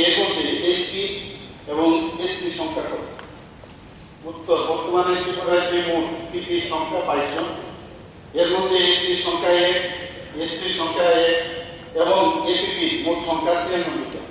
এর মধ্যে এসটি এবং এসসি সংখ্যা কত? উত্তর, বর্তমানে ত্রিপুরা রাজ্যে মোট পিপির সংখ্যা 22 জন। এর মধ্যে এসটির সংখ্যা 1, এসসির সংখ্যা 1 এবং এপিপি মোট সংখ্যা 93 জন।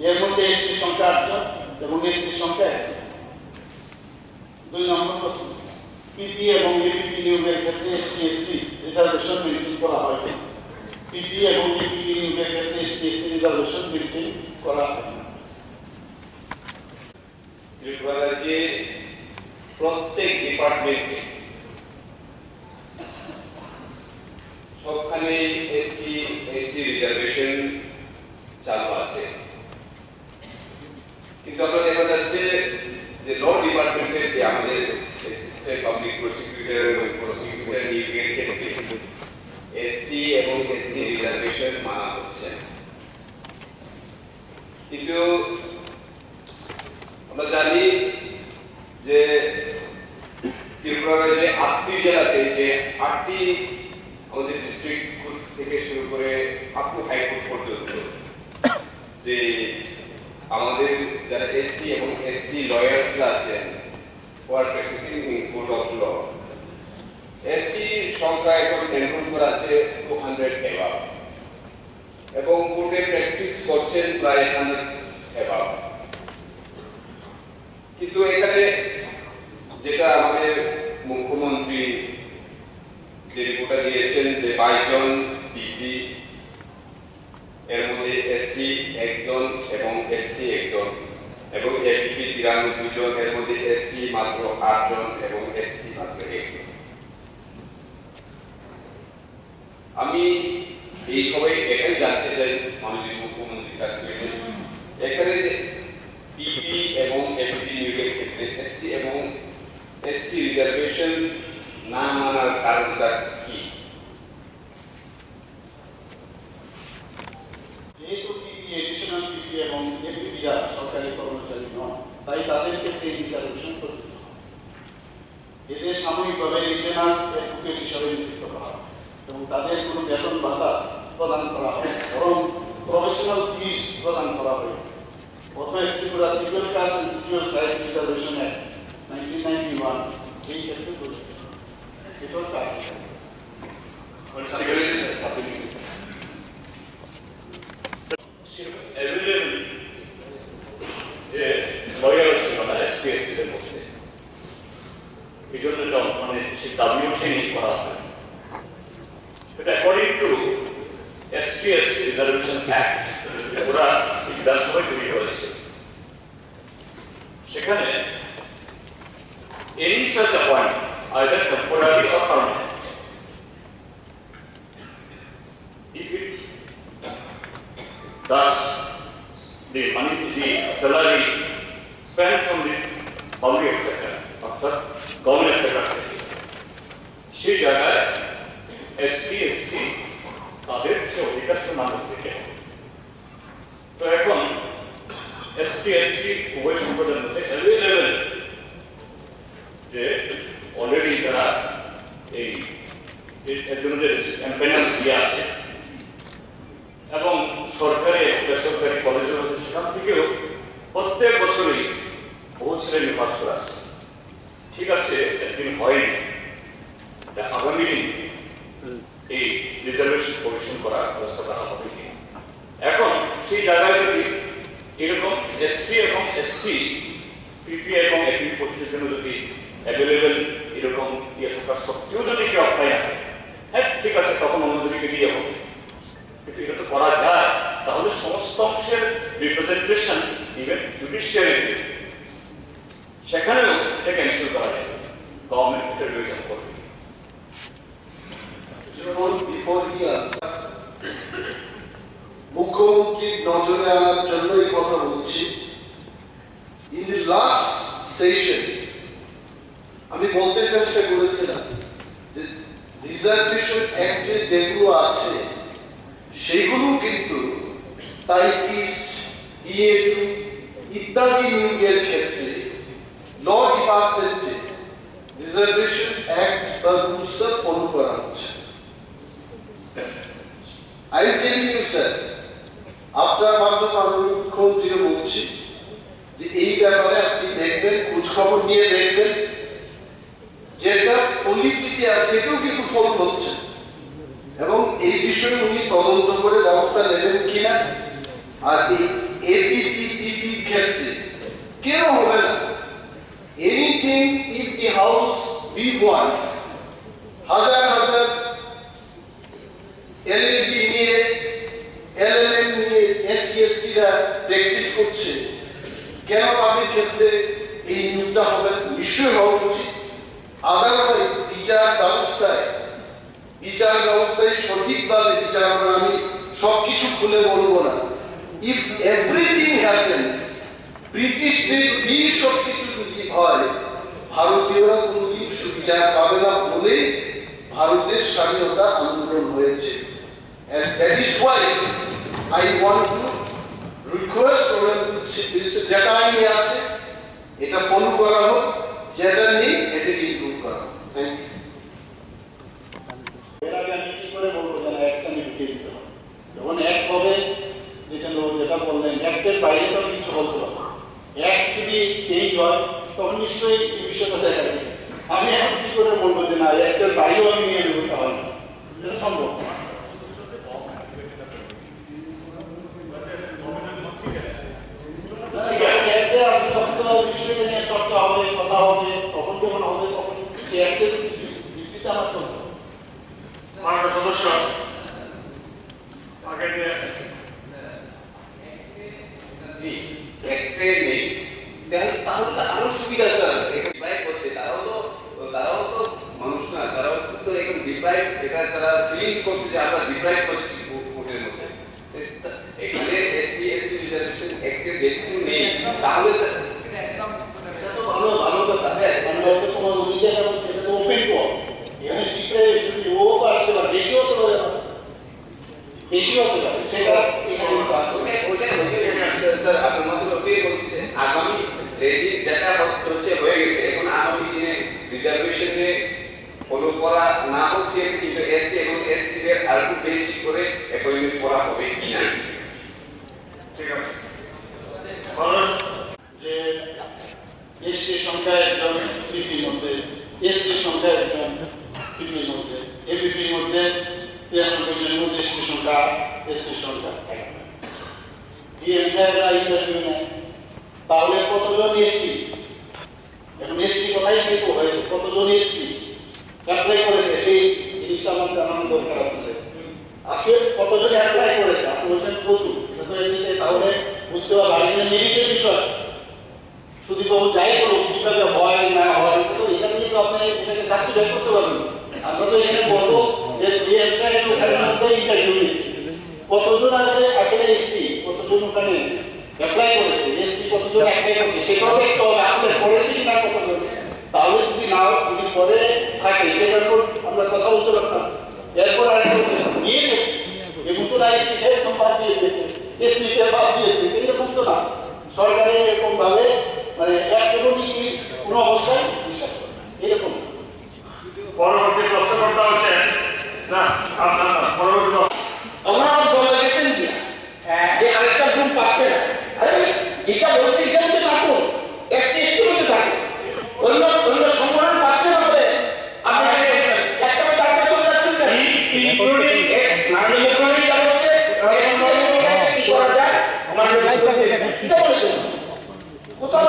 এর মধ্যে এসটির সংখ্যা 8 জন এবং এসসির সংখ্যা 1 জন। 2 নম্বর প্রশ্ন, পিপি এবং এপিপি নিয়োগের ক্ষেত্রে এসটি এসসি রিজার্ভেশন মেনটেন করা হয় না। পিপি এবং এপিপি নিয়োগের ক্ষেত্রে এসটি এসসি রিজার্ভেশন মেনটেন করা হয় না। ত্রিপুরা রাজ্যে প্রত্যেক ডিপার্টমেন্টে সবখানে এসটি এসসি রিজার্ভেশন চালু আছে, কিন্তু আমরা দেখা যাচ্ছে যে ল ডিপার্টমেন্টের যে আমাদের অ্যাসিস্ট্যান্ট পাবলিক প্রসিকিউটর এবং প্রসিকিউটর নিয়োগের ক্ষেত্রে এসটি এবং এসসি রিজার্ভেশন মানা হচ্ছে না। কিন্তু আমরা জানি যে ত্রিপুরা রাজ্যে 8টি জেলাতে যে 8টি আমাদের ডিস্ট্রিক্ট থেকে শুরু করে আপ টু হাইকোর্ট পর্যন্ত যে আমাদের যারা এসটি এবং এসসি লয়ার্সরা আছেন who are practicing in court of law, ST সংখ্যা এখন এনরোল করা আছে 200 above এবং কোর্টে প্র্যাকটিস করছেন প্রায় 100 above। কিন্তু এখানে যেটা আমাদের মুখ্যমন্ত্রী যে রিপোর্টটা দিয়েছেন যে 22 জন পিপি, এর মধ্যে এসটি 1 জন এবং এসসি 1 জন এবং এপিপি 93 জন, এর মধ্যে এসটি মাত্র 8 জন এবং এসসি মাত্র 1 জন। আমি এই সবাই এখানে জানতে চাই মাননীয় মুখ্যমন্ত্রীর কাছ থেকে এখানে যে পিপি এবং এপিপি নিয়োগের ক্ষেত্রে এসটি এবং এসসি রিজার্ভেশন না মানার কারণটা কি? যেহেতু পিপি এডিশনাল পিপি এবং এপিপিরা সরকারি কর্মচারী নন, তাই তাদের ক্ষেত্রে রিজার্ভেশন করতে হবে। এদের সাময়িকভাবে রিজনাল অ্যাডভোকেট হিসাবে নিযুক্ত করা হয় এবং তাদের কোনো বেতন ভাতা প্রদান করা হয়, বরং প্রফেশনাল ফিস প্রদান করা হয়। অতএব Tripura civil caste and civil tribe reservation act 1991 এই ক্ষেত্রে প্রযোজ্য। এটাও কাজ যে লয়ার ছিল না এসপিএসসিদের মধ্যে, এই জন্য মানে সে দাবি ওঠেনি করা হয়। But according to SPS Reservation Act, ওরা বিধানসভায় তৈরি হয়েছে, সেখানে any such appointment, either temporary or permanent, if it thus the money, the salary spent from the public sector, অর্থাৎ গভর্নমেন্ট সেক্টর থেকে, সেই জায়গায় এসপিএসসি তাদের সে অধিকারটা মানুষ থেকে। তো এখন এসপিএসসি উভয় সম্প্রদায়ের মধ্যে অ্যাভেলেবেল যে অলরেডি তারা এই এর জন্য যে এমপ্যানেল দিয়ে আছে এবং সরকারি এবং বেসরকারি কলেজে রয়েছে, সেখান থেকেও প্রত্যেক বছরই বহু ছেলে মেয়ে পাস করে আসছে। ঠিক আছে, একদিন হয়নি, আগামী দিন এই রিজার্ভেশন কমিশন করার ব্যবস্থা করা হবে কি? এখন সেই জায়গায় যদি এরকম এসপি এবং এসসি, পিপি এবং এপি পোস্টের জন্য যদি অ্যাভেলেবেল এরকম ইয়ে থাকা সত্ত্বেও যদি কেউ অ্যাপ্লাই না হয়, হ্যাঁ ঠিক আছে, তখন অন্যদিকে দিয়ে হবে। কিন্তু এটা তো করা যায়, তাহলে সমস্ত অংশের রিপ্রেজেন্টেশন ইভেন জুডিশিয়ারিতে সেখানেও এটাকে এনশিওর করা যাবে, গভর্নমেন্ট রিভিশন করবে। Before he answers, মুখ্যমন্ত্রীর নজরে আনার জন্য এই কথা বলছি। ইন দি লাস্ট সেশন আমি বলতে চেষ্টা করেছিলাম যে রিজার্ভেশন অ্যাক্টে যেগুলো আছে সেগুলো কিন্তু টাইপিস্ট, EA2 ইত্যাদি নিয়োগের ক্ষেত্রে ল ডিপার্টমেন্টে রিজার্ভেশন অ্যাক্ট বা রুলসটা ফলো করা হচ্ছে। I am telling you, sir, আপনার মাধ্যমে আমি মুখ্যমন্ত্রীকে বলছি যে এই ব্যাপারে আপনি দেখবেন, খোঁজখবর নিয়ে দেখবেন, যেটা পলিসিতে আছে এটাও কিন্তু ফলো হচ্ছে, এবং এই বিষয়ে উনি তদন্ত করে ব্যবস্থা নেবেন কিনা। আর এই এপিপিপিপি ক্ষেত্রে কেন হবে না, anything if the house be one, হাজার হাজার এলএলবি নিয়ে এলএলএম নিয়ে এসসি/এসটিরা প্র্যাকটিস করছে, কেন তাদের ক্ষেত্রে এই নিয়োগটা হবে? নিশ্চয়ই হওয়া উচিত। আদারওয়াইজ বিচার ব্যবস্থায় সঠিকভাবে বিচার করা, আমি সবকিছু খুলে বলবো না, ইফ এভরিথিং হ্যাপেন্স ব্রিটিশদের দিয়ে সবকিছু যদি হয়, ভারতীয়রা কোনোদিন সুবিচার পাবে না বলেই ভারতের স্বাধীনতা আন্দোলন হয়েছে। And that is why I want to request যেটা আইনে আছে এটা ফলো করা হোক, যেটা নেই এটাকে ইমপ্রুভ করা হোক। Thank you. এর আগে আমি কি করে বলবো যেন অ্যাকশনে ঢুকিয়ে দিতে হবে, যখন এক হবে যেটা বললেন অ্যাক্টের বাইরে তো আমি কিছু বলতে পারবো, এক যদি চেঞ্জ হয় তখন নিশ্চয়ই এই বিষয়টা দেখা যাবে। আমি এখন কি করে বলবো যে না অ্যাক্টের বাইরেও আমি নিয়ে নেবো, এটা হয় না, এটা সম্ভব না। ঠিক আছে, একটা আপনি তখন তো বিষয়টা নিয়ে চর্চা হবে, কথা হবে, তখন যখন হবে তখন সে অ্যাক্টের ভিত্তিতে আমার চলতে হবে। মাননীয় সদস্য আগে নিয়ে একটা নেই, তাহলে তো আরো সুবিধা স্যার। এখানে ডিপ্রাইভ করছে, তারাও তো মানুষ না, তারাও তো এখন ডিপ্রাইভ, এটা তারা ফিলিংস করছে যে আমরা ডিপ্রাইভ করছি কোর্টের মধ্যে। এখানে এসসি/এসটি রিজার্ভেশন অ্যাক্টে যেটুকু নেই, তাহলে এটা তো ভালো কথা। মানে হয়তো তোমার অভিযোগ হচ্ছে এটা তো ওপেন কোর্ট, এখানে ডিপ্রাইভেশন ও আসতে পারে, বেশি হতে পারে, সেটা এখানে স্যার আপনার মধ্যে ওটাই বলছি যে আগামী যেদিন যেটা হচ্ছে হয়ে গেছে, এখন আগামী দিনে রিজার্ভেশনে ফলো করা না হচ্ছে, কিন্তু এসটি এবং এসসি দের আর একটু বেশি করে অ্যাপয়েন্টমেন্ট করা হবে কিনা। ঠিক আছে, যে এসটির সংখ্যা একজন পিপির মধ্যে, এসসির সংখ্যা একজন পিপির মধ্যে, এপিপির মধ্যে 93 জনের মধ্যে এসটির সংখ্যা, এসসির সংখ্যা 11। ইন্টারভিউ নেয়, তাহলে কতজন এসটি? এখন এসটি কথাই কিন্তু হয়েছে, কতজন এসসি অ্যাপ্লাই করেছে সেই জিনিসটা আমার জানানো দরকার আপনাদের। আসলে কতজন অ্যাপ্লাই করেছে? আপনি বলছেন প্রচুর, এটা তো এমনিতে তাহলে বুঝতে পারবো আর মেরিটের বিষয়। সুদীপবাবু যাই করুক, কিভাবে হয় না হয়, তো এটা দিয়ে তো আপনি এটাকে জাস্টিফাই করতে পারবেন। আমরা তো এখানে বলবো যে ইন্টারভিউ নিচ্ছে, কতজন আসলে এসটি, কতজন ওখানে অ্যাপ্লাই করেছে, এসসি কতজন অ্যাপ্লাই করেছে সেটাও দেখতে হবে, আসলে করেছে কিনা কতজন। তাহলে যদি না যদি পরে থাকে সেটার উপর আমরা কথা বলতে পারতাম। এরপর আর নিয়েছে এবং তো না এসসি একদম বাদ দিয়ে দিয়েছে, এসসিকে বাদ দিয়ে দিয়েছে, এরকম তো না। সরকারের এরকম ভাবে মানে একজনও নীতি কোনো অবস্থায় বিশ্বাস করে এরকম। পরবর্তী প্রশ্ন করতে হচ্ছে না আপনার পরবর্তী আমার দলে গেছেন কি যে আরেকটা গ্রুপ পাচ্ছে না, আরে যেটা বলছে এটা মধ্যে থাকুন, এসসি এসটি মধ্যে থাকুন, অন্য সংগঠন পাচ্ছে না বলে আপনি একটা তারপর চলে যাচ্ছেন না, ইনক্লুডিং এক্স মানে ইনক্লুডিং টা হচ্ছে এসসি কি করা যায় আমার এটা বলেছেন কোথাও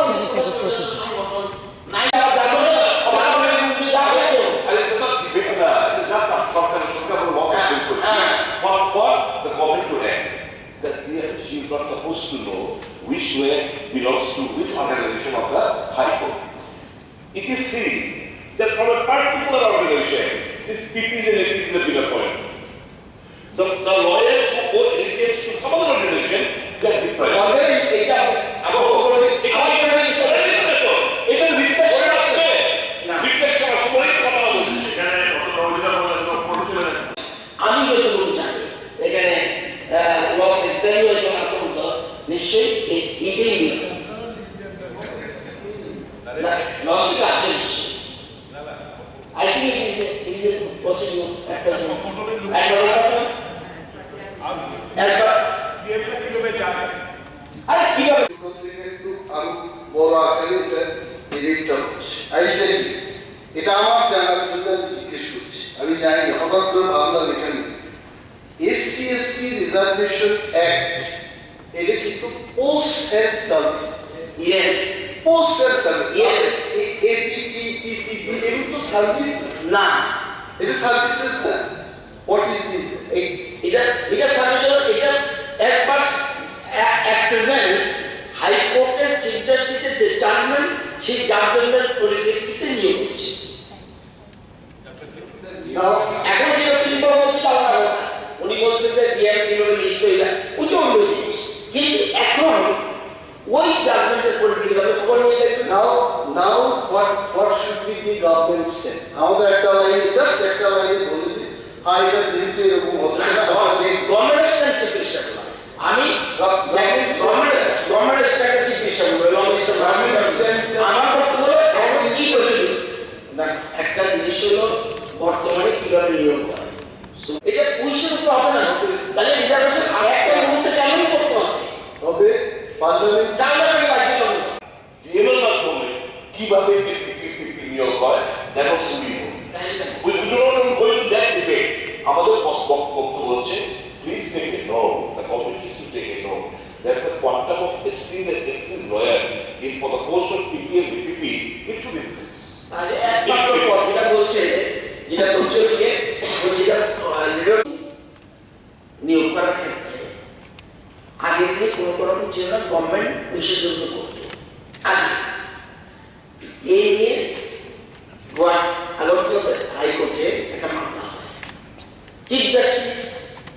সংগঠন নাই জানো না আমার মধ্যে যাবে তো আরে এটা তো ঠিক না, এটা জাস্ট সরকারের বড় মত for the government to act, that she is not supposed to know which way belongs to which organization of the High Court. It is seen that from a particular organization, this PPs and APs is a bigger point. The lawyers who go delegates to some other organization, they are different. আমি যতটুকু জানি এখানে loss interview একজন আছেন তো নিশ্চয়ই এটাই নিয়ে লস আছে নিশ্চয়ই। I think it is possible একটা একবার আরে কিভাবে এখন থেকে একটু আরো বড় আকারে এটা এডিটটা হচ্ছে এটা আমার জানার জন্য আমি জিজ্ঞেস করছি, আমি জানি না, হঠাৎ করে ভাবলাম এখানে এসসি এসটি রিজার্ভেশন অ্যাক্ট এটা কিন্তু post and service, yes post and service, Yes. APP PPP এগুলো তো সার্ভিস না এটা সার্ভিসেস না। What is this? এটা সার্ভিস, এটা অ্যাজ পার অ্যাট প্রেজেন্ট হাইকোর্টের চিফ জাস্টিসের যে জাজমেন্ট, সেই জাজমেন্টের পরিপ্রেক্ষিতে নিয়োগ হচ্ছে। এখন যেটা সুন্দর বলছে তা আলাদা কথা, উনি বলছেন যে ডিএম কিভাবে লিস্ট হয়ে যায়, ওইটা অন্য জিনিস, কিন্তু এখন ওই জাজমেন্টের পরিপ্রেক্ষিতে আপনি খবর নিয়ে দেখবেন। Now what should be the government step? আমাদের একটা লাইন, জাস্ট একটা লাইনে বলেছি, এটা যেহেতু এরকম হচ্ছে না, গভর্নমেন্ট স্ট্যান্ড চিকিৎসা করলাম আমি, গভর্নমেন্ট স্ট্যান্ডের চিকিৎসা করলাম, আমার বক্তব্য হলো এখন কি করছে না, একটা জিনিস হলো বর্তমানে কিভাবে নিয়োগ হয়, এটা পুলিশের উপর হবে না, তাহলে রিজার্ভেশন আর একটা বলছে কেমন করতে হবে, তবে পার্লামেন্ট তাহলে আমি বাধ্য করবো। ডিএমের মাধ্যমে কিভাবে নিয়োগ হয় that was to be known. We do not even go into that debate. আমাদের বক্তব্য হচ্ছে please take a note, the government is to take a note that the quantum of esteemed and esteemed lawyer in for the post of PP and VPP it should increase. আরে একমাত্র পদ যেটা বলছে গিয়ে যেটা নিয়োগ করার ক্ষেত্রে আগে থেকে কোনো রকম ছিল না, গভর্নমেন্ট বিশেষজ্ঞ করতো আগে। এই নিয়ে হাইকোর্টে একটা মামলা হয়, চিফ জাস্টিস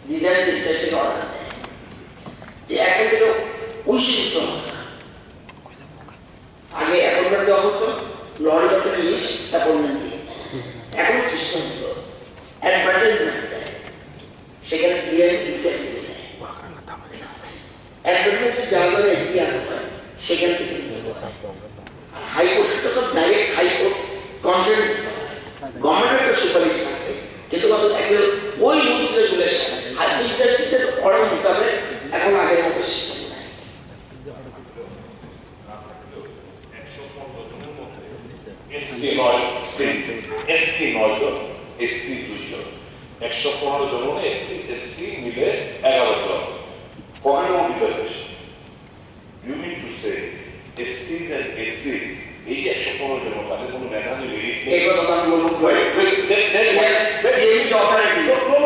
দিদার চিফ জাস্টিস অর্ডার দেয় যে এখন থেকে উইশিষ্ট হবে না। আগে অ্যাপয়েন্টমেন্ট দেওয়া হতো, লরি অফ পুলিশ অ্যাপয়েন্টমেন্ট দিয়ে, এখন সিস্টেম হলো অ্যাডভার্টাইজমেন্ট দেয়, সেখানে ক্লিয়ার ইন্টারভিউ দেয়, অ্যাডভার্টাইজমেন্টে যারা এগিয়ে আনা হয় সেখান থেকে নিয়োগ হয়। আর হাইকোর্টে তো ডাইরেক্ট হাইকোর্ট কনসেন্ট দিতে হয়, গভর্নমেন্টের একটা সুপারিশ থাকে, কিন্তু একদম ওই রুলস রেগুলেশন আর চিফ জাস্টিসের অর্ডার মোতাবেক এখন আগের মতো সিস্টেম নাই। এসসি নয়, এসসি 9 জন, এসসি 2 জন, 115 জন এসসি এসটি মিলে 11 জন। Foreign owned reservation. You mean to say STs and SCs এই 115 জন তাদের কোনো মেধাবী মেরিট নেই? এই কথা আমি বলবো,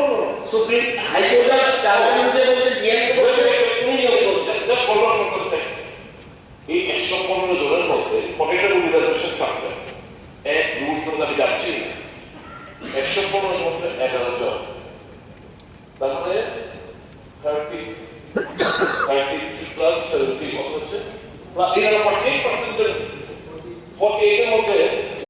সুপ্রিম হাইকোর্টের চারজনকে বলছে ডিএম বলছে তুমি নিয়োগ করতে, এই 115 জনের মধ্যে ফরেন ওনড রিজার্ভেশন থাকবে এক রুলস আমি যাচ্ছি 115 এর মধ্যে 11 জন, তার মানে 33 প্লাস 70 কত হচ্ছে? 48% 48 এর মধ্যে